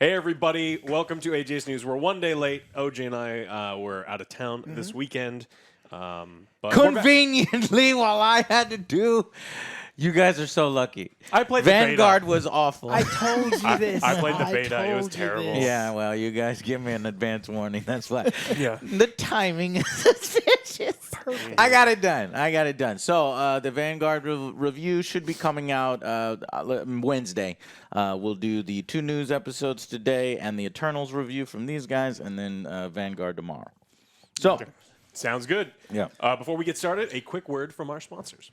Hey, everybody. Welcome to AJS News. We're one day late. OJ and I were out of town this weekend. But Conveniently, while I had to do, you guys are so lucky. I played Vanguard the beta. was awful. I told you this. I played the beta. It was terrible. Yeah, well, you guys give me an advance warning. That's why. Yeah. The timing is suspicious. Perfect. I got it done. So the Vanguard review should be coming out Wednesday. We'll do the 2 news episodes today and the Eternals review from these guys, and then Vanguard tomorrow. So. Okay. Sounds good. Yeah. Before we get started, a quick word from our sponsors.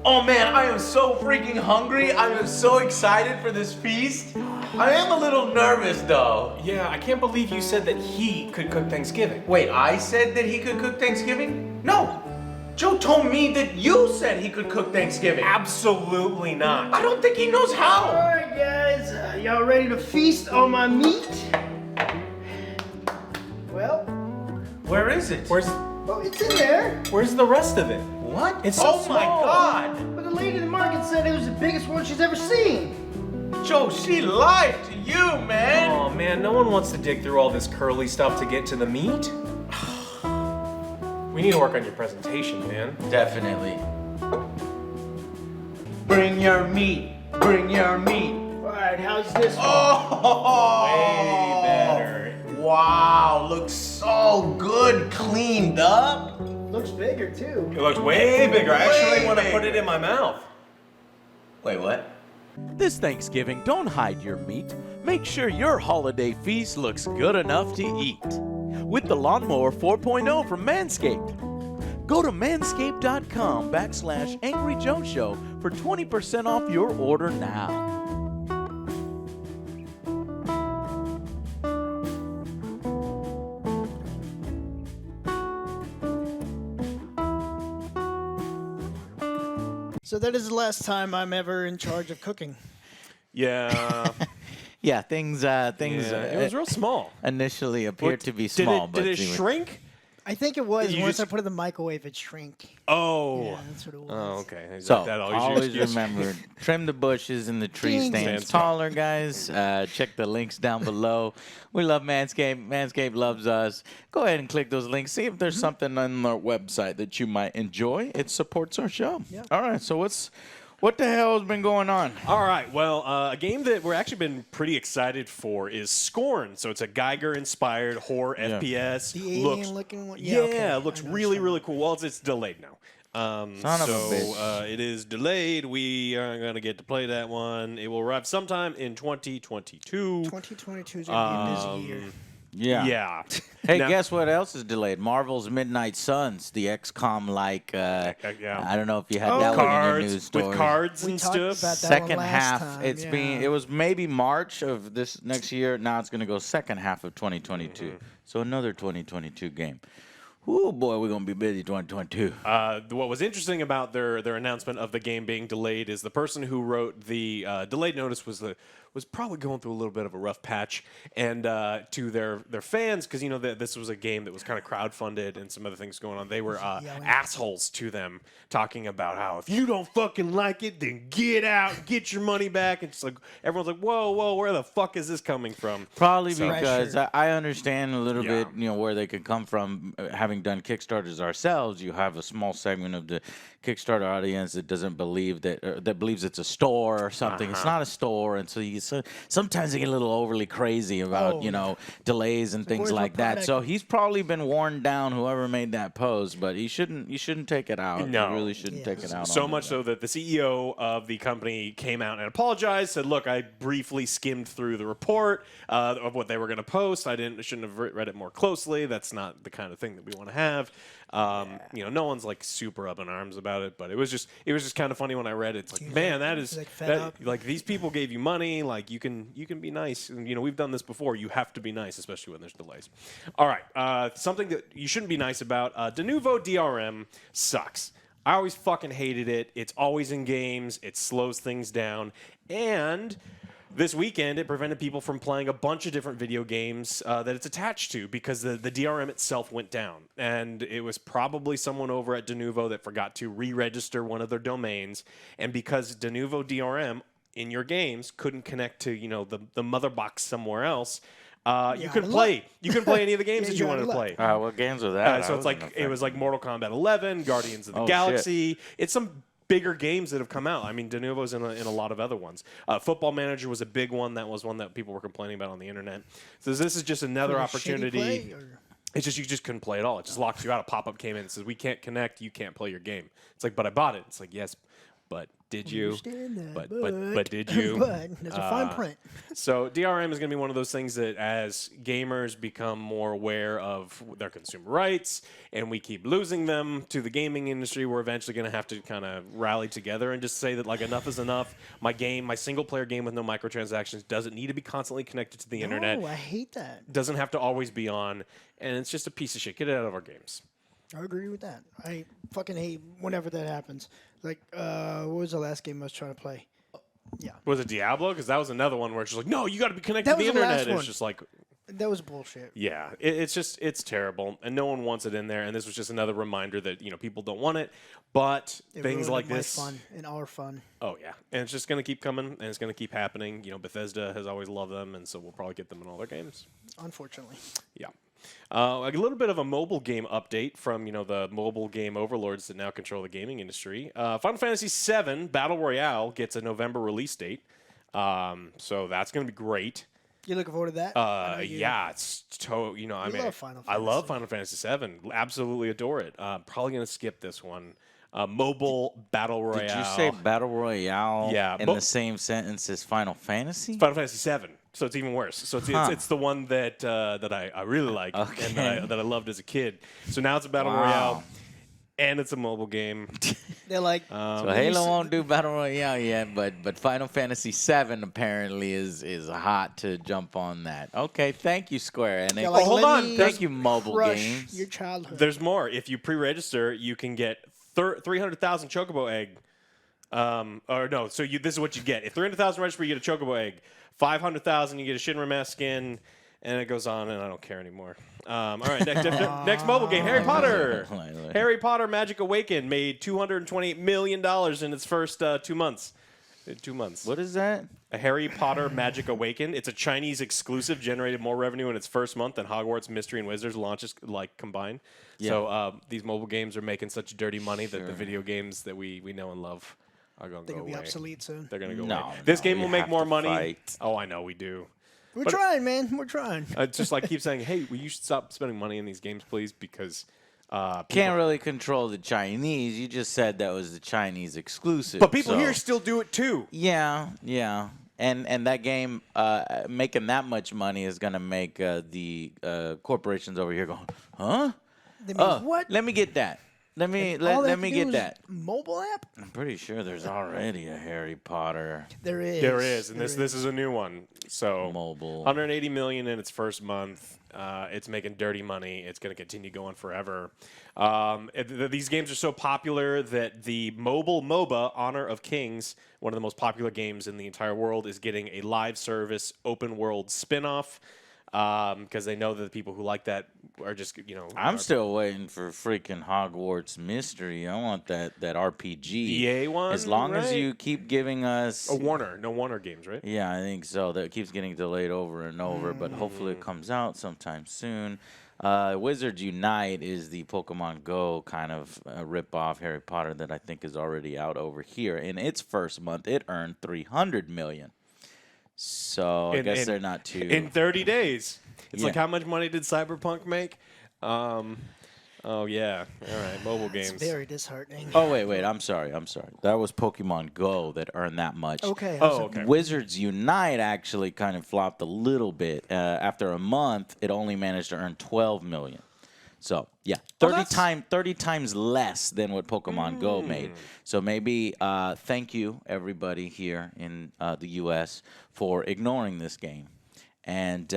Oh man, I am so freaking hungry. I am so excited for this feast. I am a little nervous though. Yeah, I can't believe you said that he could cook Thanksgiving. Wait, I said that he could cook Thanksgiving? No. Joe told me that you said he could cook Thanksgiving. Absolutely not. I don't think he knows how. Alright guys, y'all ready to feast on my meat? Well, Where is it? well, it's in there. Where's the rest of it? What? It's so oh my small. God. But the lady in the market said it was the biggest one she's ever seen. Joe, she lied to you, man. Oh man, no one wants to dig through all this curly stuff to get to the meat. We need to work on your presentation, man. Definitely. Bring your meat. Bring your meat. Alright, how's this one? Oh, Way better. Wow, looks so good, cleaned up. Looks bigger too. It looks way bigger. I actually Way want to put it bigger. in my mouth. Wait, what? This Thanksgiving, don't hide your meat. Make sure your holiday feast looks good enough to eat. With the Lawnmower 4.0 from Manscaped. Go to manscaped.com/Angry Joe Show for 20% off your order now. So that is the last time I'm ever in charge of cooking. Yeah. Yeah, things It was real small. initially appeared to be small, but did it shrink? I think it was. You Once just- I put it in the microwave, it shrank. Oh. Yeah, that's what it was. Oh, okay. Is So that always your always excuse? remember, trim the bushes and the tree Ding. stands Stands tall. taller, guys. Check the links down below. We love Manscaped. Manscaped loves us. Go ahead and click those links. See if there's something on our website that you might enjoy. It supports our show. Yeah. All right. So what the hell has been going on? All right. Well, a game that we're actually been pretty excited for is Scorn. So it's a Geiger-inspired horror FPS. The alien-looking one? Yeah, Yeah, okay. it looks I know really, it's really cool. Well, it's delayed now. Son of a bitch. It is delayed. We aren't going to get to play that one. It will arrive sometime in 2022. 2022 is going to be a busy year. Yeah. Hey, Now- guess what else is delayed? Marvel's Midnight Suns, the XCOM-like. yeah. I don't know if you had Oh. that one in your Cards news story. with cards We and talked stuff. about that Second one last half. time, It's yeah. been. It was maybe March of this next year. Now it's going to go second half of 2022. So another 2022 game. Ooh, boy, we're going to be busy 2022. What was interesting about their announcement of the game being delayed is the person who wrote the delayed notice was probably going through a little bit of a rough patch, and to their fans, because you know that this was a game that was kind of crowdfunded and some other things going on, they were assholes to them, talking about how if you don't fucking like it, then get out, get your money back. And it's like everyone's like, whoa, where the fuck is this coming from? Probably So- because I understand a little Yeah. bit, where they could come from. Having done Kickstarters ourselves, you have a small segment of the Kickstarter audience that doesn't believe that believes it's a store or something. It's not a store, and so sometimes they get a little overly crazy about delays and things where's my like that. product? So he's probably been worn down, whoever made that post, but you shouldn't take it out. No. You really shouldn't take it out. So on much them. so that the CEO of the company came out and apologized, said, look, I briefly skimmed through the report of what they were going to post. I shouldn't have read it more closely. That's not the kind of thing that we want to have. No one's like super up in arms about it, but it was just kind of funny when I read it. It's like, man, that is like fed up. like these people gave you money. Like you can be nice. And, we've done this before. You have to be nice, especially when there's delays. All right, something that you shouldn't be nice about. Denuvo DRM sucks. I always fucking hated it. It's always in games. It slows things down. And this weekend, it prevented people from playing a bunch of different video games that it's attached to because the DRM itself went down. And it was probably someone over at Denuvo that forgot to re-register one of their domains. And because Denuvo DRM in your games couldn't connect to the mother box somewhere else, you out couldn't of play. You couldn't play any of the games Yeah, that you you're wanted out to of play. luck. What games are that? So it's like it was like Mortal Kombat 11, Guardians of the Oh, Galaxy. It's some bigger games that have come out. I mean, Denovo's in a lot of other ones. Football Manager was a big one. That was one that people were complaining about on the internet. So this is just another For the shitty opportunity. play, or- It's just you just couldn't play at all. It just locks you out. A pop-up came in and says, we can't connect. You can't play your game. It's like, but I bought it. It's like, yes, but did you? Understand that, But did you? But there's a fine print. So DRM is going to be one of those things that as gamers become more aware of their consumer rights and we keep losing them to the gaming industry, we're eventually going to have to kind of rally together and just say that like enough is enough. My single player game with no microtransactions doesn't need to be constantly connected to the internet. Oh, I hate that. Doesn't have to always be on, and it's just a piece of shit. Get it out of our games. I agree with that. I fucking hate whenever that happens. Like, what was the last game I was trying to play? Yeah, Was it Diablo? Because that was another one where it's just like, no, you got to be connected That to the was the last internet. one. It's just like, that was bullshit. yeah, it's terrible, and no one wants it in there. And this was just another reminder that people don't want it. But It things ruined like my this, fun and our fun. oh yeah, and it's just gonna keep coming, and it's gonna keep happening. Bethesda has always loved them, and so we'll probably get them in all their games. Unfortunately, Yeah. A little bit of a mobile game update from the mobile game overlords that now control the gaming industry. Final Fantasy VII Battle Royale gets a November release date, so that's going to be great. you looking forward to that? I know you- Yeah, it's I mean, love Final I love Fantasy. Final Fantasy VII. Absolutely adore it. Probably going to skip this one. Mobile Battle Royale. Did you say Battle Royale Yeah, in the same sentence as Final Fantasy? Final Fantasy VII? So it's even worse. So it's the one that I really like and that I loved as a kid. So now it's a Battle Wow. Royale, and it's a mobile game. They're like, So Halo won't do Battle Royale yet, but Final Fantasy VII apparently is hot to jump on that. Okay, thank you, Square Enix. they're like, hold let on. me Thank you, mobile crush games. your childhood. There's more. If you pre-register, you can get 300,000 Chocobo egg. Or no, so this is what you get. If 300,000 register, you get a Chocobo egg. 500,000, you get a Shinra Mask skin, and it goes on, and I don't care anymore. All right, next mobile game, Harry Potter. Harry Potter Magic Awaken made $228 million in its first 2 months. 2 months. What is that? A Harry Potter Magic Awaken. It's a Chinese exclusive, generated more revenue in its first month than Hogwarts Mystery and Wizards launches combined. Yeah. So these mobile games are making such dirty money that the video games that we know and love are going to They're go gonna be away. obsolete soon. They're going to go No, away. This no, game we will make have more to money. fight. Oh, I know we do. We're But- trying, man. We're trying. It's just like keep saying, hey, will you stop spending money in these games, please? Because Can't really control the Chinese. You just said that was the Chinese exclusive. But people so- here still do it too. Yeah, yeah. And that game making that much money is going to make the corporations over here go, huh? They mean, what? Let me get that. Let me All they have let to me do get is that. Mobile app? I'm pretty sure there's already a Harry Potter There is. There is, and There this is a new one. So mobile. 180 million in its first month. It's making dirty money. It's going to continue going forever. These games are so popular that the mobile MOBA, Honor of Kings, one of the most popular games in the entire world, is getting a live service open world spin-off because they know that the people who like that are just, I'm still waiting for freaking Hogwarts Mystery. I want that RPG. EA one, As long as right? you keep giving us. No Warner games, right? Yeah, I think so. That keeps getting delayed over and over, but hopefully it comes out sometime soon. Wizards Unite is the Pokemon Go kind of rip-off Harry Potter that I think is already out over here. In its first month, it earned $300 million. So I guess they're not too... In 30 days. It's like Yeah. how much money did Cyberpunk make? Oh, yeah. All right, mobile It's games. very disheartening. Oh, wait. I'm sorry. That was Pokemon Go that earned that much. Okay. Oh, okay. Wizards Unite actually kind of flopped a little bit. After a month, it only managed to earn $12 million. So, yeah, 30 times less than what Pokemon Go made. So maybe thank you, everybody here in the U.S., for ignoring this game. And,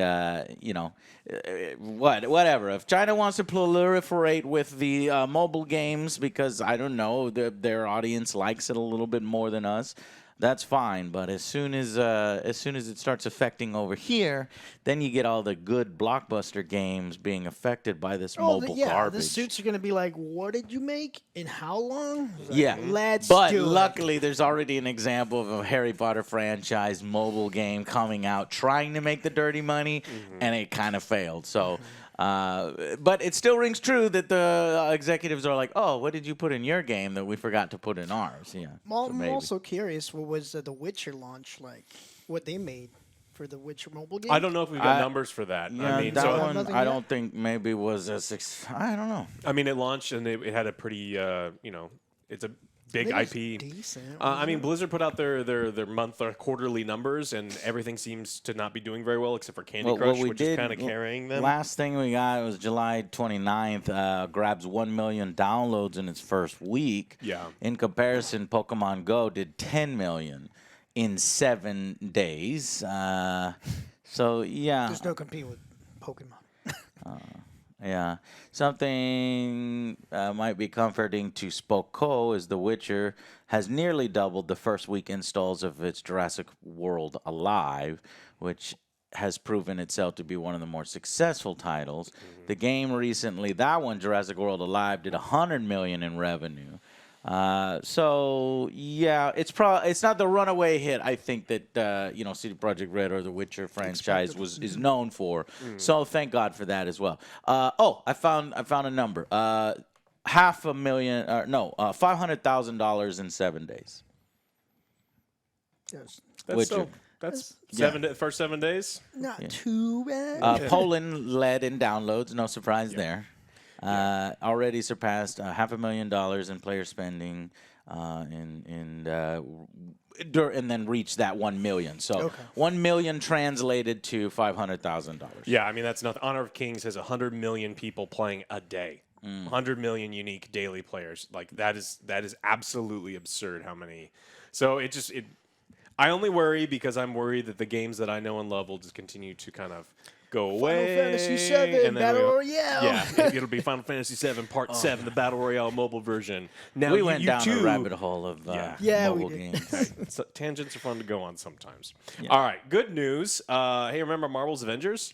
whatever. If China wants to proliferate with the mobile games because, I don't know, their audience likes it a little bit more than us, that's fine. But as soon as it starts affecting over here, then you get all the good blockbuster games being affected by this mobile garbage. The suits are gonna be like, what did you make and how long? Like, Yeah, let's but do luckily there's already an example of a Harry Potter franchise mobile game coming out trying to make the dirty money, and it kind of failed. So, but it still rings true that the executives are like, oh, what did you put in your game that we forgot to put in ours? Yeah. I'm also curious, what was the Witcher launch like? What they made for the Witcher mobile game? I don't know if we've got numbers for that. Yeah, I mean, that so one Nothing I yet? don't think maybe was a six. I don't know. I mean, it launched and it had a pretty, it's a big I think IP. it's decent. I mean, Blizzard put out their month or quarterly numbers, and everything seems to not be doing very well except for Candy Crush, which is kind of carrying them. Last thing we got was July 29th. Grabs 1 million downloads in its first week. Yeah. In comparison, Pokemon Go did 10 million in 7 days. So yeah. There's no compete with Pokemon. Yeah, something might be comforting to Spoko is The Witcher has nearly doubled the first week installs of its Jurassic World Alive, which has proven itself to be one of the more successful titles. The game recently, that one, Jurassic World Alive, did 100 million in revenue. So yeah, it's not the runaway hit I think that CD Projekt Red or the Witcher franchise is known for. So thank God for that as well. I found a number. $500,000 in 7 days. Yes. Witcher. That's Yeah. first 7 days. Not too bad. Poland led in downloads. No surprise there. Already surpassed $500,000 in player spending, and then reached that 1 million. So 1 million translated to $500,000. Yeah, I mean that's nothing. Honor of Kings has 100 million people playing a day. 100 million unique daily players. Like that is absolutely absurd. How many? So I only worry because I'm worried that the games that I know and love will just continue to kind of go away. Final Fantasy VII and then Battle Royale. Yeah, it'll be Final Fantasy VII Part 7, the Battle Royale mobile version. Now We went down too, a rabbit hole of Yeah, we mobile did. games. So, tangents are fun to go on sometimes. All right, good news. Hey, remember Marvel's Avengers?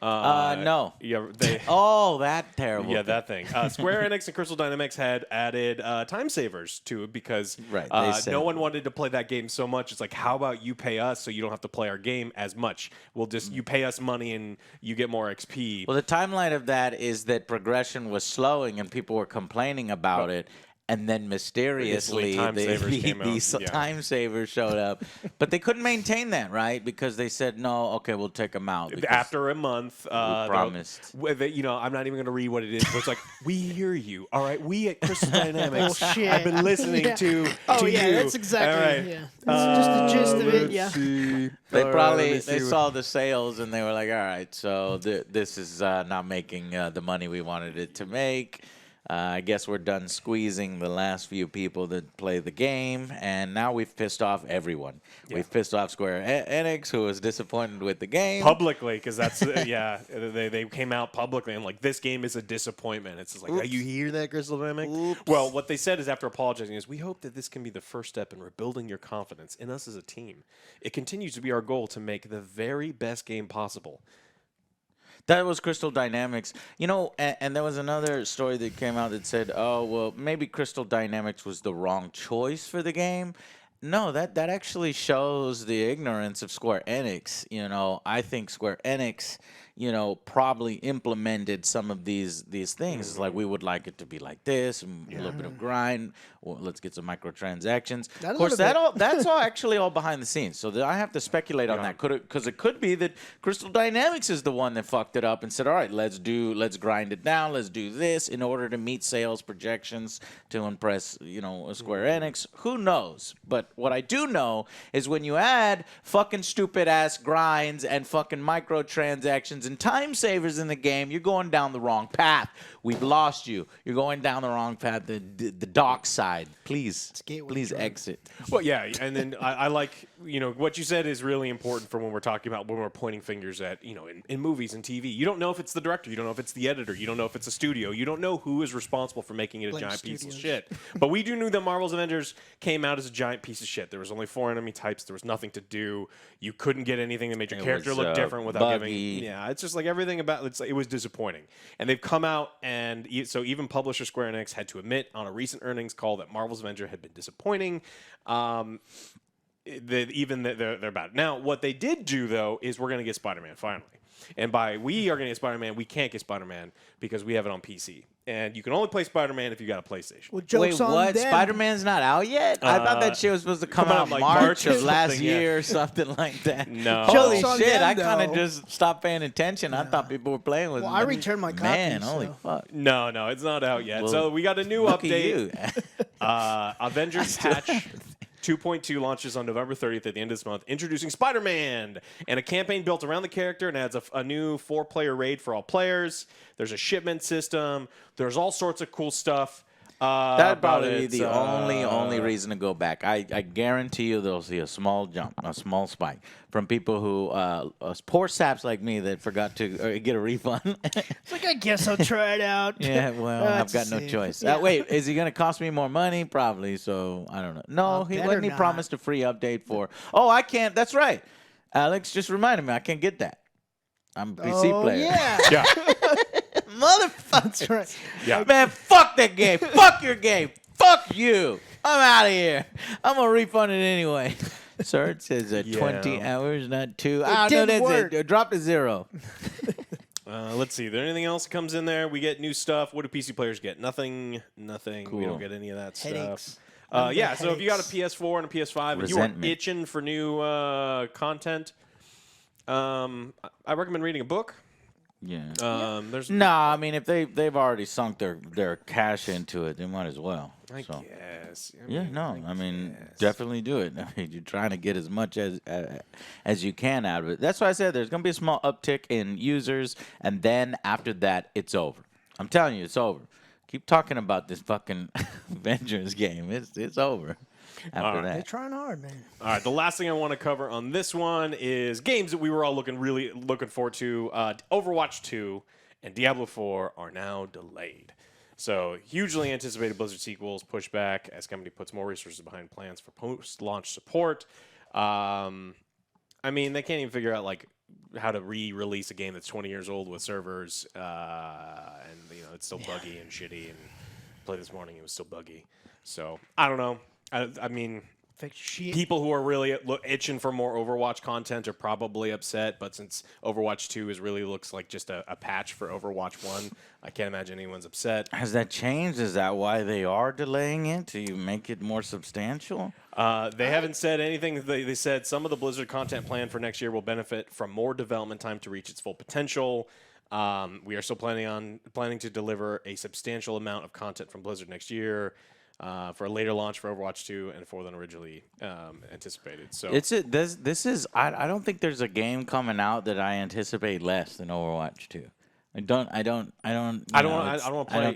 No. Yeah, they. Oh, that terrible. Yeah, that thing. Square Enix and Crystal Dynamics had added time savers to it because Right, they said- no one wanted to play that game so much. It's like, how about you pay us so you don't have to play our game as much? We'll just you pay us money and you get more XP. Well, the timeline of that is that progression was slowing and people were complaining about it. And then mysteriously, time savers came out. these Yeah. time savers showed up. But they couldn't maintain that, right? Because they said, no, okay, we'll take them out. because After a month, promised. I'm not even going to read what it is, but it's like, we hear you, all right? We at Crystal Dynamics Bullshit. have been listening Yeah. to Oh you. yeah, that's exactly. All right. Yeah, that's just the gist of it. Yeah. They All right, probably let me see they what- saw the sales and they were like, all right, so this is not making the money we wanted it to make. I guess we're done squeezing the last few people that play the game, and now we've pissed off everyone. We've pissed off Square Enix, who was disappointed with the game. Publicly, because that's they came out publicly and like this game is a disappointment. It's just like, you hear that, Crystal Dynamics? Well, what they said is after apologizing is, we hope that this can be the first step in rebuilding your confidence in us as a team. It continues to be our goal to make the very best game possible. That was Crystal Dynamics. And there was another story that came out that said, oh, well, maybe Crystal Dynamics was the wrong choice for the game. No, that actually shows the ignorance of Square Enix. I think Square Enix, probably implemented some of these things. It's like, we would like it to be like this, and a little bit of grind. Well, let's get some microtransactions. That a Of course, little that's all actually all behind the scenes. So I have to speculate on that. Because it could be that Crystal Dynamics is the one that fucked it up and said, all right, let's grind it down. Let's do this in order to meet sales projections to impress, Square Enix. Who knows? But what I do know is when you add fucking stupid ass grinds and fucking microtransactions and time savers in the game, you're going down the wrong path. We've lost you. You're going down the wrong path, the dark side. Please gateway please drug. exit. Well, yeah, and then I like what you said is really important for when we're talking about when we're pointing fingers at, in movies and TV. You don't know if it's the director. You don't know if it's the editor. You don't know if it's a studio. You don't know who is responsible for making it a giant piece of shit. But we do know that Marvel's Avengers came out as a giant piece of shit. There was only 4 enemy types. There was nothing to do. You couldn't get anything that made your character look different without buggy. giving. Yeah, it's just like everything about it was disappointing. And they've come out, and so even publisher Square Enix had to admit on a recent earnings call that Marvel's Avenger had been disappointing. They're bad. Now, what they did do, though, is we're going to get Spider-Man finally. And by we are going to get Spider-Man, we can't get Spider-Man because we have it on PC. And you can only play Spider-Man if you got a PlayStation. Well, jokes Wait, on what? them. Spider-Man's not out yet? I thought that shit was supposed to come out like March or of last something, year or something like that. No. Holy Jokes on shit, them, I kind of though. just stopped paying attention. I thought people were playing with it. Well, I returned my Man, copies, holy so. fuck. No, it's not out yet. Well, So we got a new Look at update. you. Avengers Patch 2.2 launches on November 30th at the end of this month, introducing Spider-Man and a campaign built around the character and adds a new 4-player raid for all players. There's a shipment system. There's all sorts of cool stuff. That'd probably be the only reason to go back. I guarantee you they'll see a small jump, a small spike from people who, poor saps like me that forgot to get a refund. It's like, I guess I'll try it out. Yeah, well, I've got no see. choice. Yeah. Wait, is he going to cost me more money? Probably, so I don't know. No, he better wasn't. He not. promised a free update for... Oh, I can't. That's right. Alex just reminded me. I can't get that. I'm a PC player. Yeah. Yeah. Motherfucker. That's right. Yeah. Man, fuck that game. Fuck your game. Fuck you. I'm out of here. I'm going to refund it anyway. Sir, it says 20 hours, not 2. No, didn't that's work. it. Drop to 0. Let's see. Is there anything else that comes in there? We get new stuff. What do PC players get? Nothing. We don't get any of that Headaches. stuff. So if you got a PS4 and a PS5 and you are Resentment. itching for new content, I recommend reading a book. Yeah. There's No, I mean, if they've already sunk their cash into it, they might as well. I So. guess. I mean, definitely do it. I mean, you're trying to get as much as you can out of it. That's why I said there's going to be a small uptick in users, and then after that, it's over. I'm telling you, it's over. Keep talking about this fucking Avengers game. It's over after They're that. trying hard, man. All right, the last thing I want to cover on this one is games that we were all really looking forward to. Overwatch 2 and Diablo 4 are now delayed. So, hugely anticipated Blizzard sequels pushed back as company puts more resources behind plans for post-launch support. I mean, they can't even figure out how to re-release a game that's 20 years old with servers, and it's still buggy and shitty. And played this morning, it was still buggy. So, I don't know. I mean, Fix shit. people who are really itching for more Overwatch content are probably upset, but since Overwatch 2 really looks like just a patch for Overwatch 1, I can't imagine anyone's upset. Has that changed? Is that why they are delaying it? To make it more substantial? They haven't said anything. They said some of the Blizzard content plan for next year will benefit from more development time to reach its full potential. We are still planning to deliver a substantial amount of content from Blizzard next year. For a later launch for Overwatch 2 and 4 than originally anticipated. So This is I don't think there's a game coming out that I anticipate less than Overwatch 2. I don't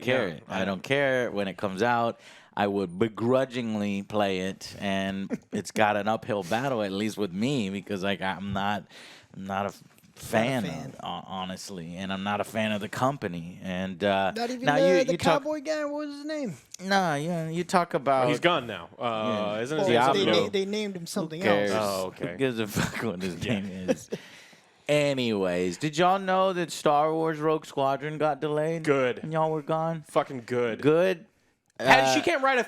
care. Yeah, I don't care when it comes out. I would begrudgingly play it, and it's got an uphill battle at least with me because I'm not a fan. Honestly, and I'm not a fan of the company. And Not even now the cowboy guy. What was his name? No, you talk about. he's gone now. Isn't his Well, name Diablo. something? they named him something Who cares? else. Oh, okay. Who gives a fuck what his name is? Anyways, did y'all know that Star Wars Rogue Squadron got delayed? Good. And y'all were gone? Fucking good. Good? She can't write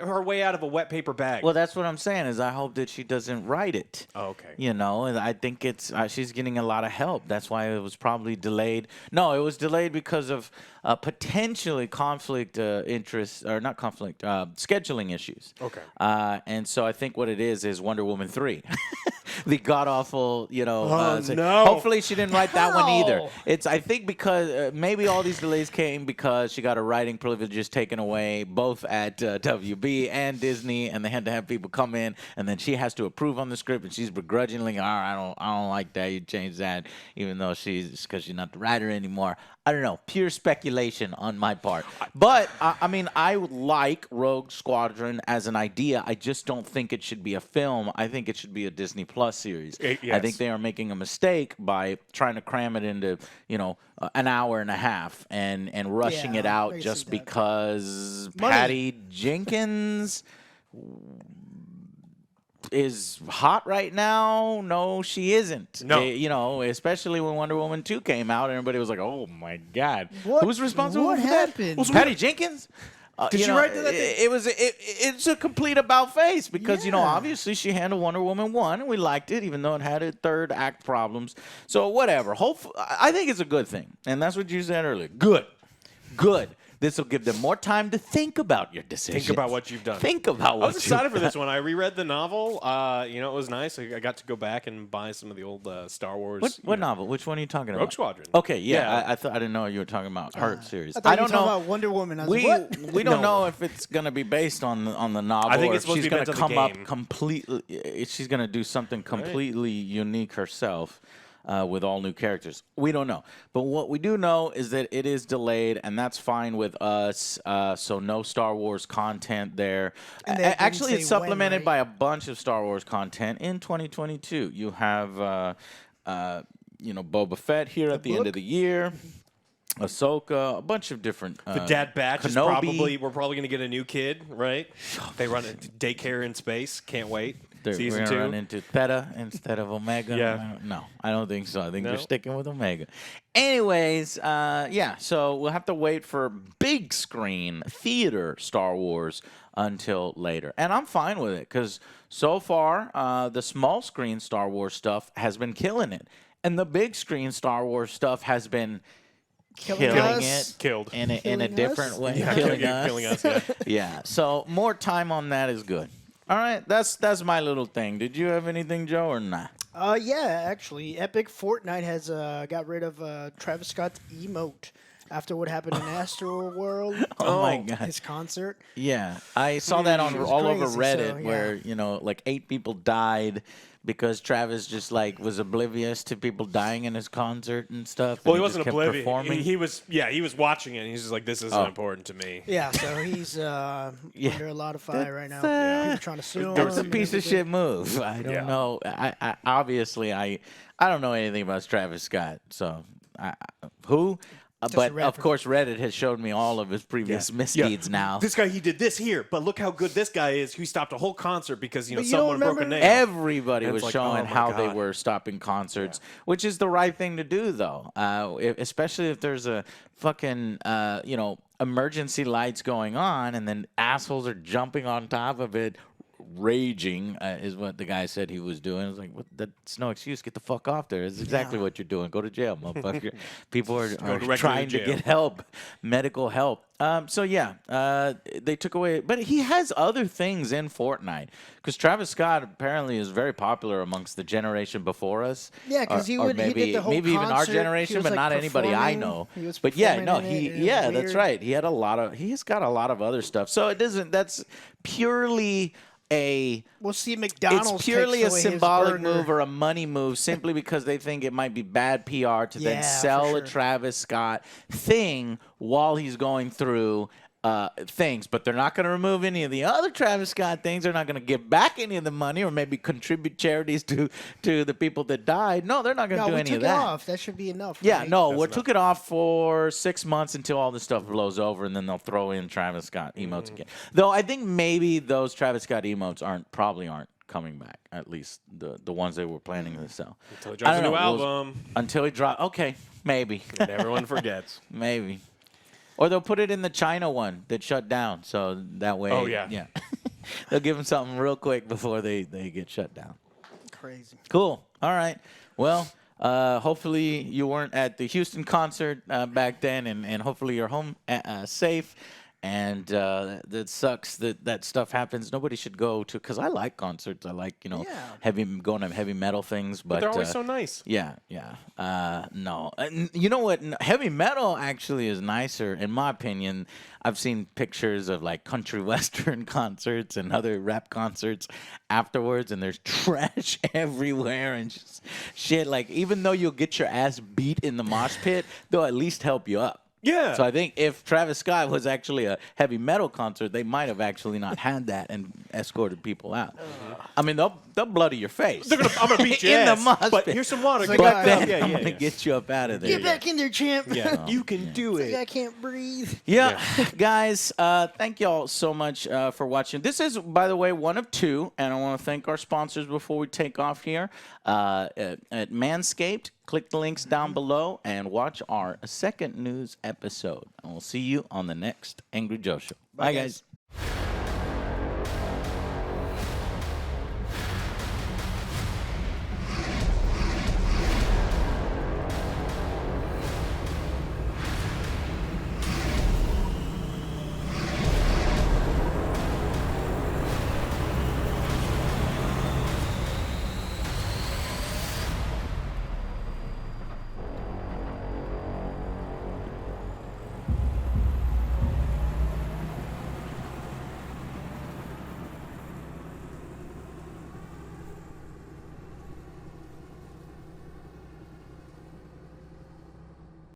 her way out of a wet paper bag. Well, that's what I'm saying is I hope that she doesn't write it. Oh, okay. And I think it's she's getting a lot of help. That's why it was probably delayed. No, it was delayed because of potentially conflict interests, or not conflict, scheduling issues. Okay. And so I think what it is Wonder Woman 3. The god-awful, no. Hopefully she didn't write that one either. How? It's, I think, because maybe all these delays came because she got her writing privileges taken away both at WB and Disney, and they had to have people come in, and then she has to approve on the script, and she's begrudgingly, I don't like that, you change that, even though because she's not the writer anymore. I don't know, pure speculation on my part. But, I mean, I like Rogue Squadron as an idea. I just don't think it should be a film. I think it should be a Disney Plus series. Yes. I think they are making a mistake by trying to cram it into, an hour and a half and rushing Yeah, it I out can just see that. because Money. Patty Jenkins is hot right now. No, she isn't. No. Especially when Wonder Woman 2 came out, everybody was like, "Oh my God, What- who's responsible what for happened? that?" Patty Jenkins. Did she write that? It's a complete about face because Yeah. obviously she handled Wonder Woman 1 and we liked it, even though it had its third act problems. So whatever. Hopefully, I think it's a good thing, and that's what you said earlier. Good. This will give them more time to think about your decisions. Think about what you've done. Think about what I was excited you've for this done. one. I reread the novel. It was nice. I got to go back and buy some of the old Star Wars. What novel? Which one are you talking about? Rogue Squadron. Okay, yeah. Yeah. I thought I didn't know you were talking about her series. I thought you don't were talking know. about Wonder Woman. I was We like, what? we don't No. know if it's gonna be based on the novel. I think or it's if supposed she's to be gonna based on the come up game. completely. She's gonna do something completely unique herself. With all new characters. We don't know. But what we do know is that it is delayed, and that's fine with us. So no Star Wars content there. And they didn't Actually, it's say when, supplemented right? by a bunch of Star Wars content in 2022. You have, Boba Fett here at the end book? of the year. Ahsoka, a bunch of different. The Dad Batch is Kenobi. we're probably going to get a new kid, right? They run a daycare in space. Can't wait. We're Season going to run 2. into Theta instead of Omega. Yeah. No, I don't think so. I think No? they're sticking with Omega. Anyways, so we'll have to wait for big screen theater Star Wars until later. And I'm fine with it because so far, the small screen Star Wars stuff has been killing it. And the big screen Star Wars stuff has been killing us? it Killed. in a Killing different us? way. Yeah, killing killing us. Yeah. yeah. So more time on that is good. All right, that's my little thing. Did you have anything, Joe, or not? Yeah, actually, Epic Fortnite has got rid of Travis Scott's emote after what happened in Astro World. Oh my God. His concert. Yeah, I saw that on It was all over crazy, Reddit so, yeah. where like 8 people died because Travis just like was oblivious to people dying in his concert and stuff. Well, and he just wasn't kept oblivious. performing. He was watching it, and he's just like, this isn't important to me. Yeah, so he's under a lot of fire right now. That's, People trying to sue him. That was a and piece of everything. shit move. I don't Yeah. know. I obviously I don't know anything about Travis Scott. So who? a But of rapper. course, Reddit has showed me all of his previous misdeeds now. This guy, he did this here, but look how good this guy is. He stopped a whole concert because But you someone don't broke a remember- nail. Everybody And was it's like, showing oh my how they God. were stopping concerts, which is the right thing to do, though. Especially if there's a fucking, emergency lights going on, and then assholes are jumping on top of it, raging, is what the guy said he was doing. I was like, what? That's no excuse. Get the fuck off there. It's exactly what you're doing. Go to jail, motherfucker. People are directly to trying to jail. get help, medical help. They took away, but he has other things in Fortnite because Travis Scott apparently is very popular amongst the generation before us. Yeah, 'cause he or would- he maybe did the whole even our concert. He generation, was, but like, not anybody I performing. know. He was But yeah, performing no, in it, and it was that's weird. right. He's got a lot of other stuff. So it doesn't. That's purely a. We'll see McDonald's. It's purely a takes away his symbolic burger. move or a money move simply because they think it might be bad PR to Yeah, then for sell a sure. Travis Scott thing while he's going through things. But they're not going to remove any of the other Travis Scott things. They're not going to give back any of the money or maybe contribute charities to the people that died. No, they're not going to No, do we any took of it that. off. That should be enough. Yeah, right? no, we took it off for 6 months until all this stuff blows over, and then they'll throw in Travis Scott emotes again. Though I think maybe those Travis Scott emotes probably aren't coming back. At least the ones they were planning to sell. Until he I drops a don't new know, we'll- album, Until he drop, okay, maybe, and everyone forgets. maybe, or they'll put it in the China one that shut down, so that way. Oh, yeah. they'll give them something real quick before they get shut down. Crazy. Cool. All right. Well, hopefully you weren't at the Houston concert back then, and hopefully you're home safe And that sucks that stuff happens. Nobody should go to, because I like concerts. I like, going to heavy metal things. But they're always so nice. Yeah. No. And you know what? Heavy metal actually is nicer, in my opinion. I've seen pictures of like country western concerts and other rap concerts afterwards, and there's trash everywhere and just shit. Like, even though you'll get your ass beat in the mosh pit, they'll at least help you up. Yeah. So I think if Travis Scott was actually a heavy metal concert, they might have actually not had that and escorted people out. I mean, they'll bloody your face. I'm gonna beat your in ass. the mosh But pit. here's some water. It's Get like, back Then up. Yeah, I'm yeah, gonna yeah. get you up out of there. Get back in there, champ. Yeah, you can do It's like I it. can't breathe. Yeah, guys, thank y'all so much for watching. This is, by the way, one of two, and I want to thank our sponsors before we take off here at Manscaped. Click the links down below and watch our second news episode. And we'll see you on the next Angry Joe Show. Bye guys.